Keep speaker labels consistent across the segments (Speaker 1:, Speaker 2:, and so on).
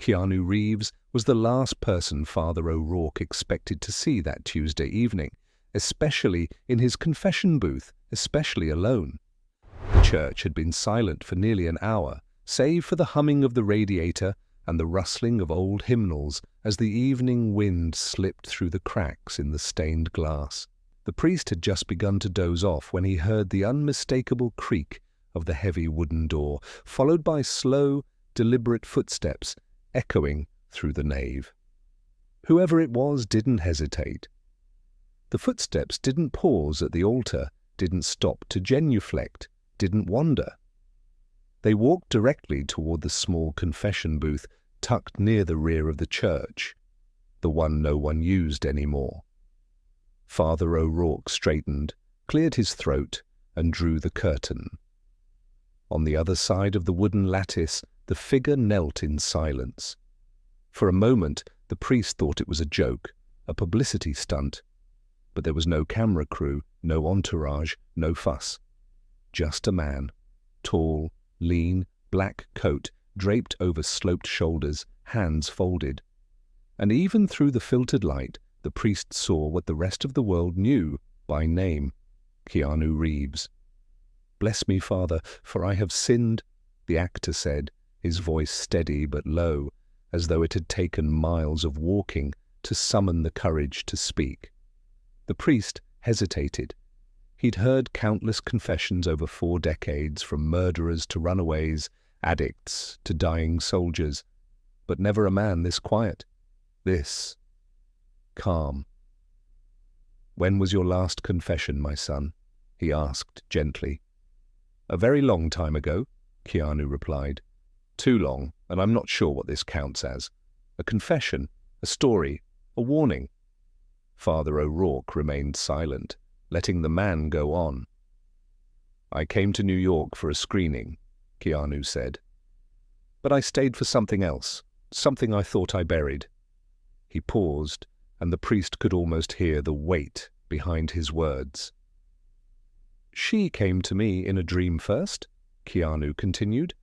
Speaker 1: Keanu Reeves was the last person Father O'Rourke expected to see that Tuesday evening, especially in his confession booth, especially alone. The church had been silent for nearly an hour, save for the humming of the radiator and the rustling of old hymnals as the evening wind slipped through the cracks in the stained glass. The priest had just begun to doze off when he heard the unmistakable creak of the heavy wooden door, followed by slow, deliberate footsteps echoing through the nave. Whoever it was didn't hesitate. The footsteps didn't pause at the altar, didn't stop to genuflect, didn't wander. They walked directly toward the small confession booth tucked near the rear of the church, the one no one used anymore. Father O'Rourke straightened, cleared his throat, and drew the curtain. On the other side of the wooden lattice, the figure knelt in silence. For a moment, the priest thought it was a joke, a publicity stunt. But there was no camera crew, no entourage, no fuss. Just a man, tall, lean, black coat draped over sloped shoulders, hands folded. And even through the filtered light, the priest saw what the rest of the world knew by name: Keanu Reeves. "Bless me, Father, for I have sinned," the actor said, his voice steady but low, as though it had taken miles of walking to summon the courage to speak. The priest hesitated. He'd heard countless confessions over 4 decades, from murderers to runaways, addicts to dying soldiers, but never a man this quiet, this calm. "When was your last confession, my son?" he asked gently. "A very long time ago," Keanu replied. "Too long, and I'm not sure what this counts as. A confession, a story, a warning." Father O'Rourke remained silent, letting the man go on. "I came to New York for a screening," Keanu said. "But I stayed for something else, something I thought I buried." He paused, and the priest could almost hear the weight behind his words. "She came to me in a dream first," Keanu continued.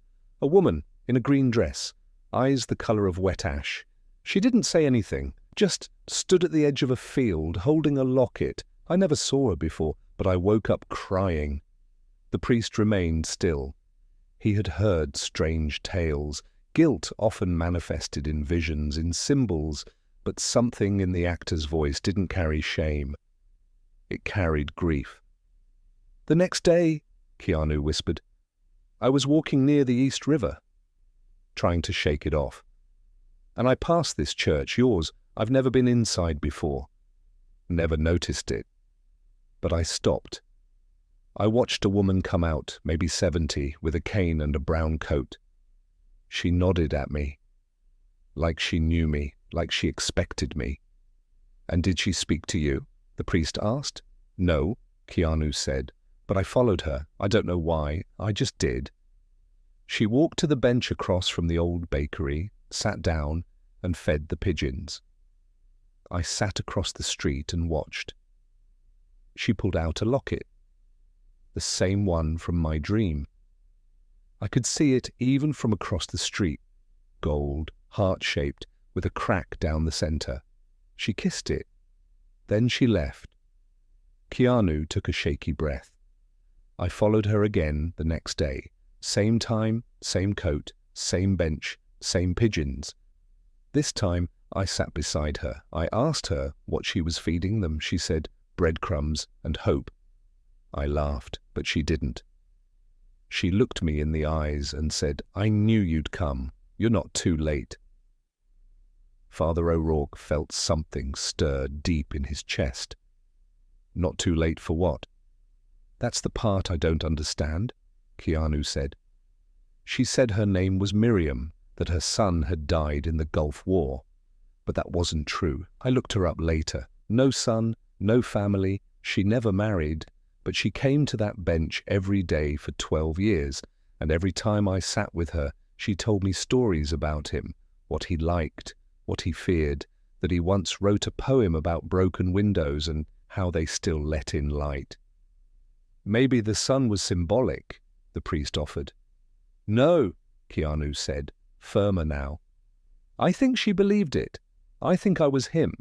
Speaker 1: "A woman in a green dress, eyes the color of wet ash. She didn't say anything, just stood at the edge of a field holding a locket. I never saw her before, but I woke up crying." The priest remained still. He had heard strange tales. Guilt often manifested in visions, in symbols, but something in the actor's voice didn't carry shame. It carried grief. "The next day," Keanu whispered, "I was walking near the East River, trying to shake it off. And I passed this church, yours. I've never been inside before. Never noticed it. But I stopped. I watched a woman come out, maybe 70, with a cane and a brown coat. She nodded at me, like she knew me, like she expected me." "And did she speak to you?" the priest asked. "No," Keanu said, "but I followed her. I don't know why. I just did." She walked to the bench across from the old bakery, sat down, and fed the pigeons. I sat across the street and watched. She pulled out a locket, the same one from my dream. I could see it even from across the street, gold, heart-shaped, with a crack down the center. She kissed it. Then she left. Keanu took a shaky breath. I followed her again the next day. Same time, same coat, same bench, same pigeons. This time I sat beside her. I asked her what she was feeding them. She said, "Breadcrumbs and hope." I laughed, but she didn't. She looked me in the eyes and said, "I knew you'd come. You're not too late." Father O'Rourke felt something stir deep in his chest. "Not too late for what?" "That's the part I don't understand," Keanu said. "She said her name was Miriam, that her son had died in the Gulf War. But that wasn't true. I looked her up later. No son, no family, she never married, but she came to that bench every day for 12 years, and every time I sat with her, she told me stories about him, what he liked, what he feared, that he once wrote a poem about broken windows and how they still let in light." "Maybe the sun was symbolic," the priest offered. "No," Keanu said, firmer now. I think she believed it. I think I was him,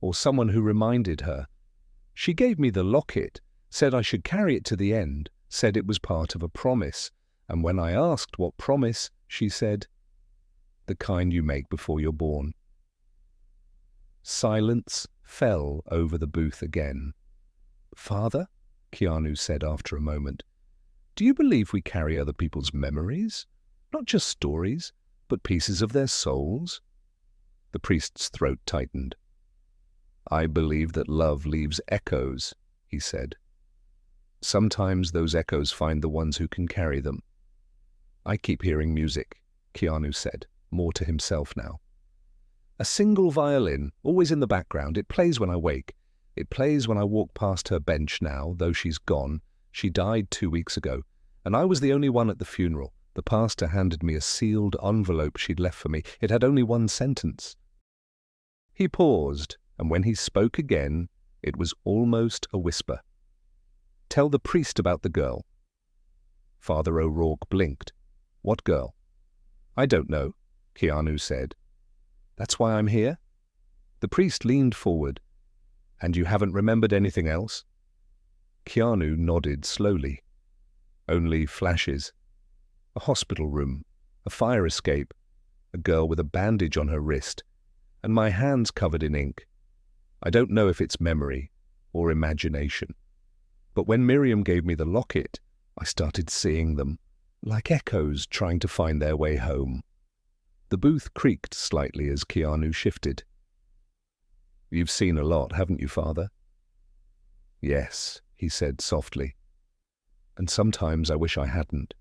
Speaker 1: or someone who reminded her. She gave me the locket, said I should carry it to the end, said it was part of a promise, and when I asked what promise, she said, "The kind you make before you're born." Silence fell over the booth again. "Father," Keanu said after a moment, "do you believe we carry other people's memories? Not just stories, but pieces of their souls?" The priest's throat tightened. "I believe that love leaves echoes," he said. "Sometimes those echoes find the ones who can carry them." "I keep hearing music," Keanu said, more to himself now. "A single violin, always in the background. It plays when I wake. It plays when I walk past her bench now, though she's gone. She died 2 weeks ago, and I was the only one at the funeral. The pastor handed me a sealed envelope she'd left for me. It had only one sentence." He paused, and when he spoke again, it was almost a whisper. "Tell the priest about the girl." Father O'Rourke blinked. "What girl?" "I don't know," Keanu said. "That's why I'm here?" The priest leaned forward. "And you haven't remembered anything else?" Keanu nodded slowly. "Only flashes. A hospital room, a fire escape, a girl with a bandage on her wrist, and my hands covered in ink. I don't know if it's memory or imagination. But when Miriam gave me the locket, I started seeing them, like echoes trying to find their way home." The booth creaked slightly as Keanu shifted. "You've seen a lot, haven't you, Father?" "Yes," he said softly. "And sometimes I wish I hadn't."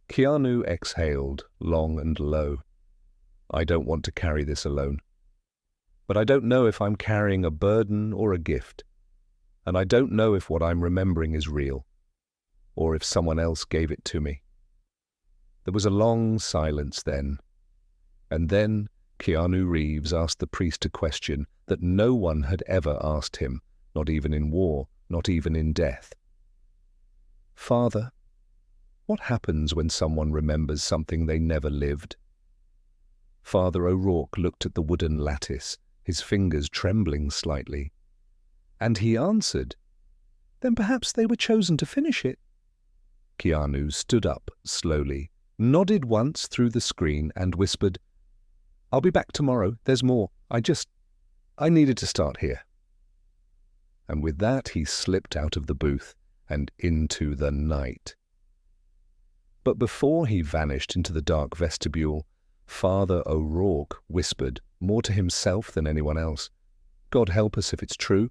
Speaker 1: Keanu exhaled, long and low. "I don't want to carry this alone. But I don't know if I'm carrying a burden or a gift. And I don't know if what I'm remembering is real, or if someone else gave it to me." There was a long silence then. And then Keanu Reeves asked the priest a question that no one had ever asked him, not even in war, not even in death. "Father, what happens when someone remembers something they never lived?" Father O'Rourke looked at the wooden lattice, his fingers trembling slightly. And he answered, "Then perhaps they were chosen to finish it." Keanu stood up slowly, nodded once through the screen and whispered, "I'll be back tomorrow. There's more. I needed to start here." And with that he slipped out of the booth and into the night. But before he vanished into the dark vestibule, Father O'Rourke whispered, more to himself than anyone else, "God help us if it's true."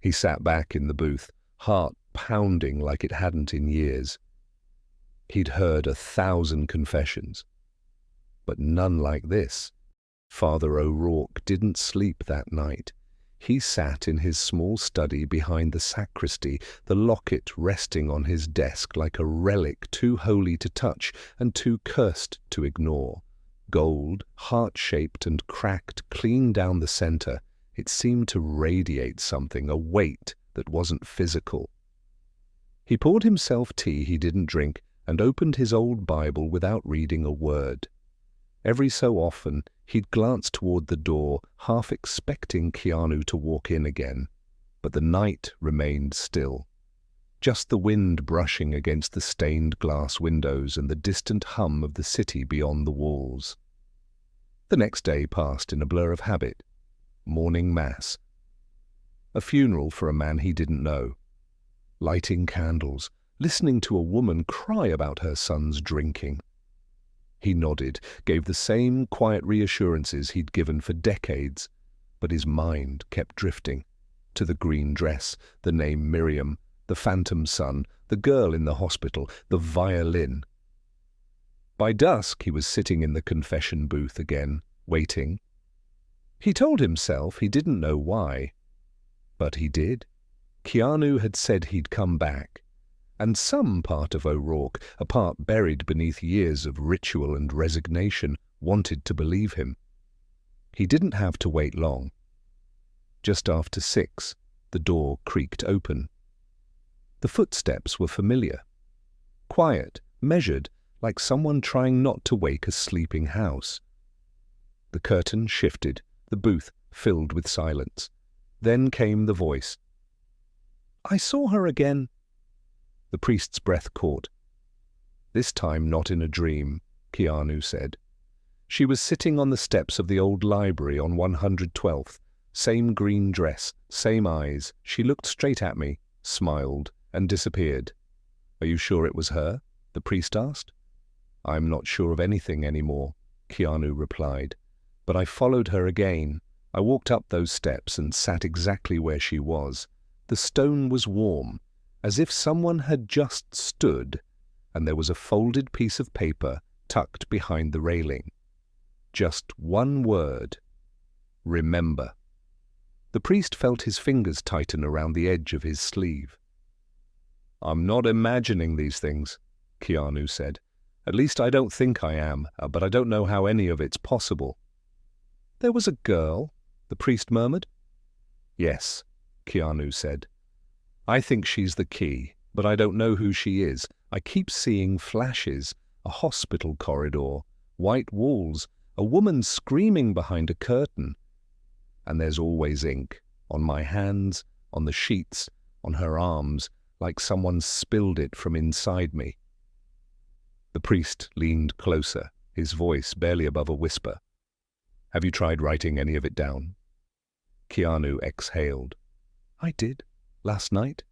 Speaker 1: He sat back in the booth, heart pounding like it hadn't in years. He'd heard 1,000 confessions, but none like this. Father O'Rourke didn't sleep that night. He sat in his small study behind the sacristy, the locket resting on his desk like a relic too holy to touch and too cursed to ignore. Gold, heart-shaped and cracked clean down the center, it seemed to radiate something, a weight that wasn't physical. He poured himself tea he didn't drink and opened his old Bible without reading a word. Every so often, he'd glance toward the door, half expecting Keanu to walk in again. But the night remained still. Just the wind brushing against the stained glass windows and the distant hum of the city beyond the walls. The next day passed in a blur of habit. Morning mass. A funeral for a man he didn't know. Lighting candles, listening to a woman cry about her son's drinking. He nodded, gave the same quiet reassurances he'd given for decades, but his mind kept drifting to the green dress, the name Miriam, the phantom son, the girl in the hospital, the violin. By dusk he was sitting in the confession booth again, waiting. He told himself he didn't know why, but he did. Keanu had said he'd come back. And some part of O'Rourke, a part buried beneath years of ritual and resignation, wanted to believe him. He didn't have to wait long. Just after 6, the door creaked open. The footsteps were familiar. Quiet, measured, like someone trying not to wake a sleeping house. The curtain shifted, the booth filled with silence. Then came the voice. "I saw her again." The priest's breath caught. "This time not in a dream," Keanu said. "She was sitting on the steps of the old library on 112th. Same green dress, same eyes. She looked straight at me, smiled, and disappeared." "Are you sure it was her?" the priest asked. "I'm not sure of anything anymore," Keanu replied. "But I followed her again. I walked up those steps and sat exactly where she was. The stone was warm, as if someone had just stood, and there was a folded piece of paper tucked behind the railing. Just one word: remember." The priest felt his fingers tighten around the edge of his sleeve. "I'm not imagining these things," Keanu said. "At least I don't think I am, but I don't know how any of it's possible." "There was a girl," the priest murmured. "Yes," Keanu said. "I think she's the key, but I don't know who she is. I keep seeing flashes, a hospital corridor, white walls, a woman screaming behind a curtain. And there's always ink, on my hands, on the sheets, on her arms, like someone spilled it from inside me." The priest leaned closer, his voice barely above a whisper. "Have you tried writing any of it down?" Keanu exhaled. "I did, last night.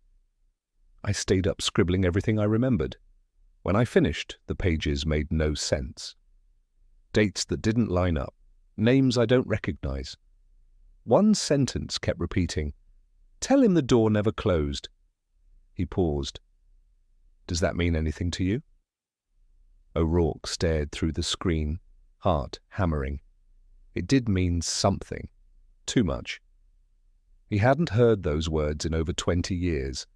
Speaker 1: I stayed up scribbling everything I remembered. When I finished, the pages made no sense. Dates that didn't line up, names I don't recognize. One sentence kept repeating, 'Tell him the door never closed.'" He paused. "Does that mean anything to you?" O'Rourke stared through the screen, heart hammering. It did mean something. Too much. He hadn't heard those words in over 20 years.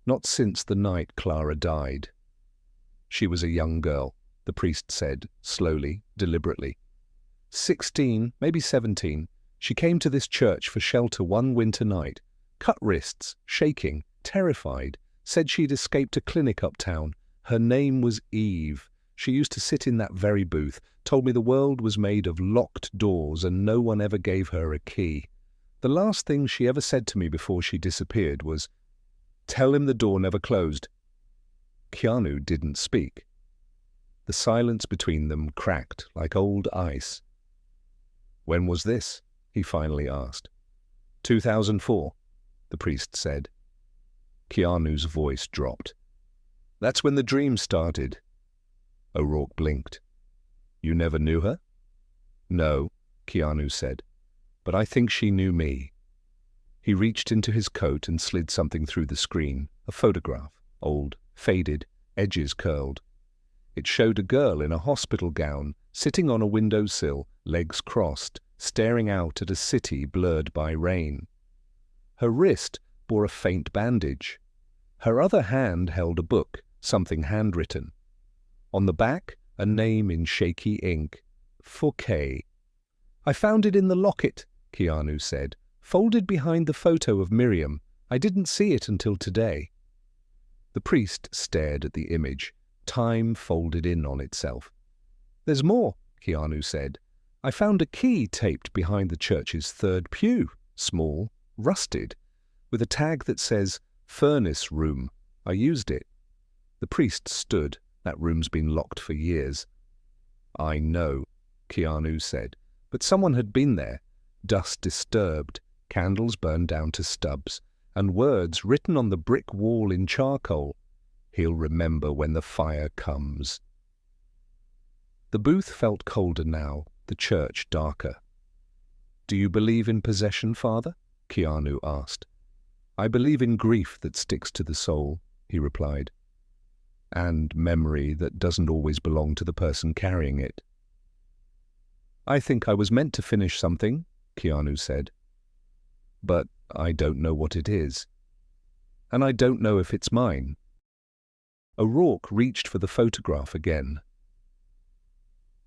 Speaker 1: Not since the night Clara died. "She was a young girl," the priest said, slowly, deliberately. 16, maybe 17. She came to this church for shelter one winter night. Cut wrists, shaking, terrified. Said she'd escaped a clinic uptown. Her name was Eve. She used to sit in that very booth. Told me the world was made of locked doors and no one ever gave her a key. The last thing she ever said to me before she disappeared was, 'Tell him the door never closed.'" Keanu didn't speak. The silence between them cracked like old ice. "When was this?" he finally asked. 2004, the priest said. Keanu's voice dropped. "That's when the dream started." O'Rourke blinked. "You never knew her?" "No," Keanu said, "but I think she knew me." He reached into his coat and slid something through the screen, a photograph, old, faded, edges curled. It showed a girl in a hospital gown, sitting on a windowsill, legs crossed, staring out at a city blurred by rain. Her wrist bore a faint bandage. Her other hand held a book, something handwritten. On the back, a name in shaky ink, Fouquet. "I found it in the locket," Keanu said, "folded behind the photo of Miriam. I didn't see it until today." The priest stared at the image, time folded in on itself. "There's more," Keanu said. "I found a key taped behind the church's third pew, small, rusted, with a tag that says, 'Furnace Room.' I used it." The priest stood. "That room's been locked for years." "I know," Keanu said, "but someone had been there. Dust disturbed, candles burned down to stubs, and words written on the brick wall in charcoal. 'He'll remember when the fire comes.'" The booth felt colder now, the church darker. "Do you believe in possession, Father?" Keanu asked. "I believe in grief that sticks to the soul," he replied. "And memory that doesn't always belong to the person carrying it." "I think I was meant to finish something," Keanu said. "But I don't know what it is. And I don't know if it's mine." O'Rourke reached for the photograph again.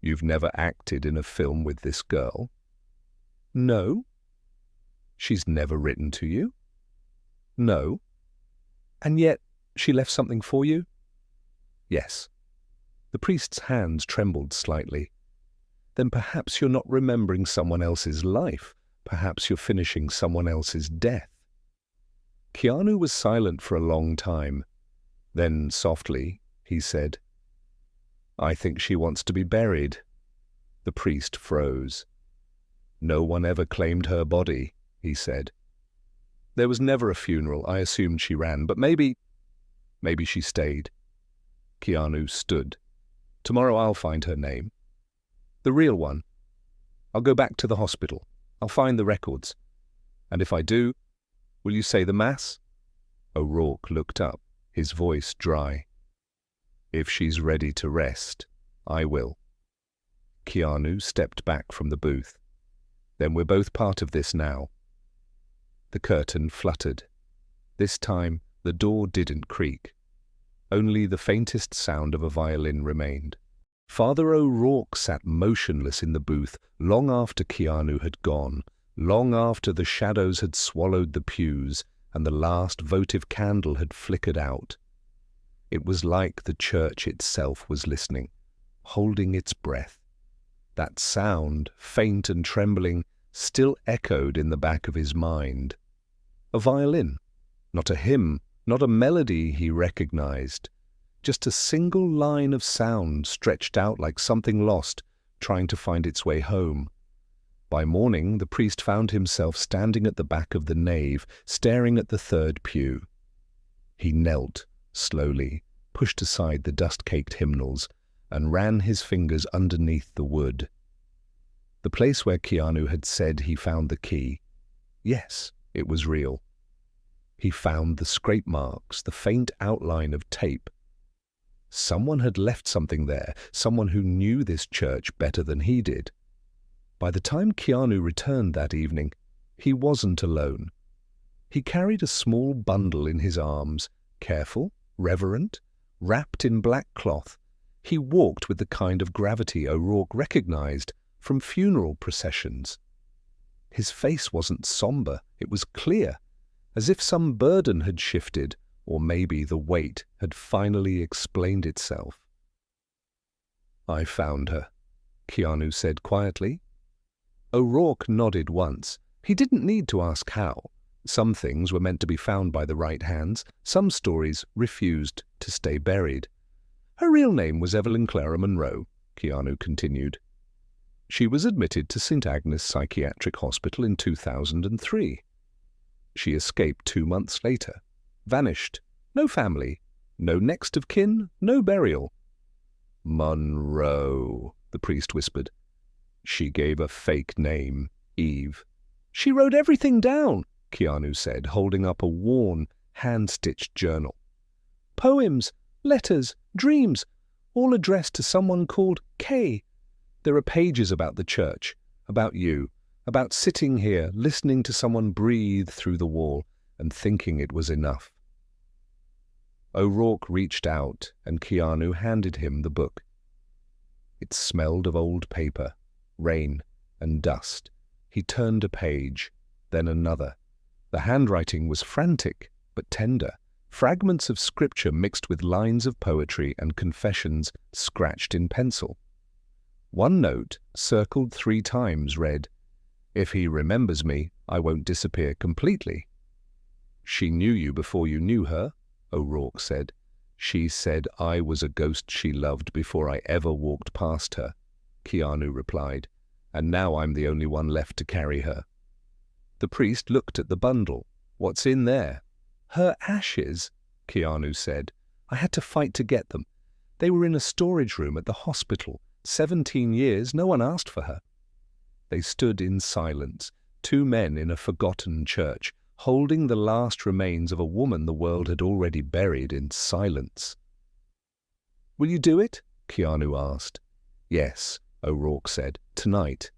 Speaker 1: "You've never acted in a film with this girl?" "No." "She's never written to you?" "No." "And yet she left something for you?" "Yes." The priest's hands trembled slightly. then perhaps you're not remembering someone else's life. Perhaps you're finishing someone else's death. Keanu was silent for a long time. Then, softly, he said, "I think she wants to be buried." The priest froze. "No one ever claimed her body," he said. "There was never a funeral. I assumed she ran, but maybe she stayed." Keanu stood. "Tomorrow I'll find her name. The real one. I'll go back to the hospital. I'll find the records. And if I do, will you say the Mass?" O'Rourke looked up, his voice dry. "If she's ready to rest, I will." Keanu stepped back from the booth. "Then we're both part of this now." The curtain fluttered. This time, the door didn't creak. Only the faintest sound of a violin remained. Father O'Rourke sat motionless in the booth long after Keanu had gone, long after the shadows had swallowed the pews and the last votive candle had flickered out. It was like the church itself was listening, holding its breath. That sound, faint and trembling, still echoed in the back of his mind. A violin, not a hymn, not a melody he recognized. Just a single line of sound stretched out like something lost, trying to find its way home. By morning, the priest found himself standing at the back of the nave, staring at the third pew. He knelt, slowly, pushed aside the dust-caked hymnals, and ran his fingers underneath the wood. The place where Keanu had said he found the key. Yes, it was real. He found the scrape marks, the faint outline of tape. Someone had left something there, someone who knew this church better than he did. By the time Keanu returned that evening, he wasn't alone. He carried a small bundle in his arms, careful, reverent, wrapped in black cloth. He walked with the kind of gravity O'Rourke recognized from funeral processions. His face wasn't somber, it was clear, as if some burden had shifted, or maybe the weight had finally explained itself. "I found her," Keanu said quietly. O'Rourke nodded once. He didn't need to ask how. Some things were meant to be found by the right hands. Some stories refused to stay buried. "Her real name was Evelyn Clara Monroe," Keanu continued. "She was admitted to St. Agnes Psychiatric Hospital in 2003. She escaped 2 months later. Vanished. No family. No next of kin. No burial." "Monroe," the priest whispered. "She gave a fake name, Eve." "She wrote everything down," Keanu said, holding up a worn, hand-stitched journal. "Poems, letters, dreams, all addressed to someone called Kay. There are pages about the church, about you, about sitting here, listening to someone breathe through the wall and thinking it was enough." O'Rourke reached out, and Keanu handed him the book. It smelled of old paper, rain, and dust. He turned a page, then another. The handwriting was frantic, but tender. Fragments of scripture mixed with lines of poetry and confessions scratched in pencil. One note, circled 3 times, read, "If he remembers me, I won't disappear completely." "She knew you before you knew her," O'Rourke said. "She said I was a ghost she loved before I ever walked past her," Keanu replied, "and now I'm the only one left to carry her." The priest looked at the bundle. "What's in there?" "Her ashes," Keanu said. "I had to fight to get them. They were in a storage room at the hospital. 17 years, no one asked for her." They stood in silence, 2 men in a forgotten church, holding the last remains of a woman the world had already buried in silence. "Will you do it?" Keanu asked. "Yes," O'Rourke said, "tonight."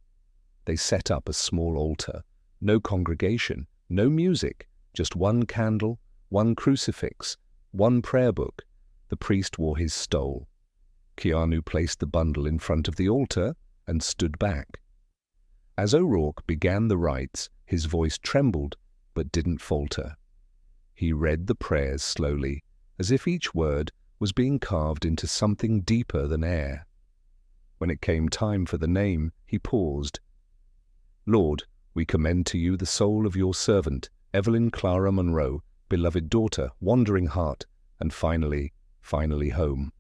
Speaker 1: They set up a small altar. No congregation, no music, just 1 candle, 1 crucifix, 1 prayer book. The priest wore his stole. Keanu placed the bundle in front of the altar and stood back. As O'Rourke began the rites, his voice trembled but didn't falter. He read the prayers slowly, as if each word was being carved into something deeper than air. When it came time for the name, he paused. Lord, we commend to you the soul of your servant, Evelyn Clara Monroe, beloved daughter, wandering heart, and finally home.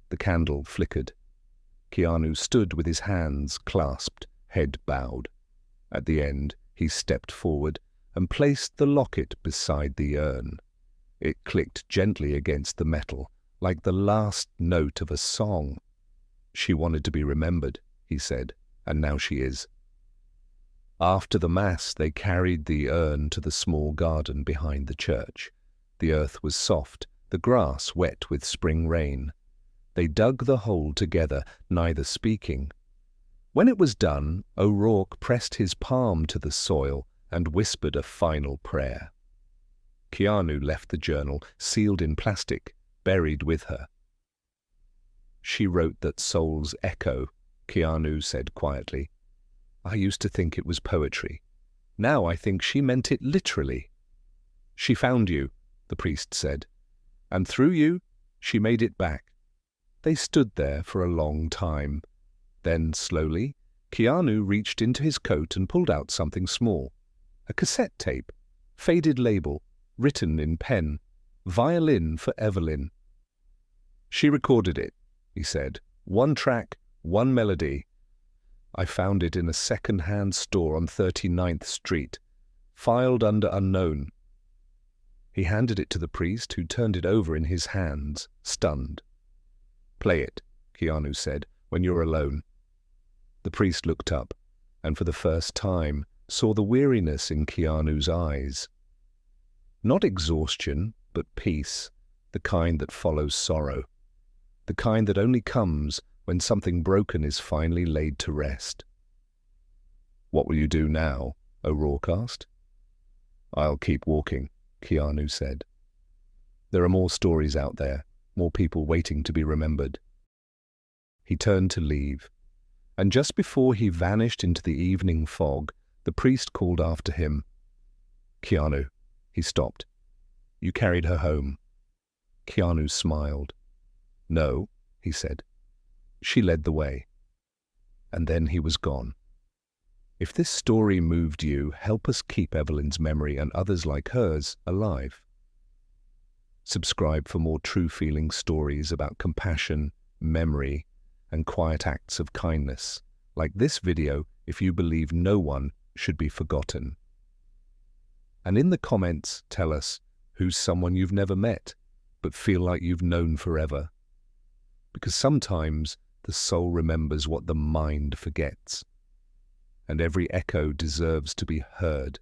Speaker 1: The candle flickered. Keanu stood with his hands clasped, head bowed. At the end, he stepped forward and placed the locket beside the urn. It clicked gently against the metal, like the last note of a song. She wanted to be remembered, he said, and now she is. After the Mass, they carried the urn to the small garden behind the church. The earth was soft, the grass wet with spring rain. They dug the hole together, neither speaking. When it was done, O'Rourke pressed his palm to the soil and whispered a final prayer. Keanu left the journal, sealed in plastic, buried with her. She wrote that souls echo, Keanu said quietly. I used to think it was poetry. Now I think she meant it literally. She found you, the priest said, and through you, she made it back. They stood there for a long time. Then, slowly, Keanu reached into his coat and pulled out something small. A cassette tape, faded label, written in pen, Violin for Evelyn. She recorded it, he said. One track, one melody. I found it in a second-hand store on 39th Street, filed under unknown. He handed it to the priest, who turned it over in his hands, stunned. Play it, Keanu said, when you're alone. The priest looked up, and for the first time saw the weariness in Keanu's eyes. Not exhaustion, but peace, the kind that follows sorrow, the kind that only comes when something broken is finally laid to rest. What will you do now? O'Rourke asked. I'll keep walking, Keanu said. There are more stories out there, more people waiting to be remembered. He turned to leave, and just before he vanished into the evening fog, the priest called after him. Keanu, he stopped. You carried her home. Keanu smiled. No, he said. She led the way. And then he was gone. If this story moved you, help us keep Evelyn's memory and others like hers alive. Subscribe for more true-feeling stories about compassion, memory, and quiet acts of kindness, like this video if you believe no one should be forgotten. And in the comments, tell us who's someone you've never met, but feel like you've known forever. Because sometimes the soul remembers what the mind forgets, and every echo deserves to be heard.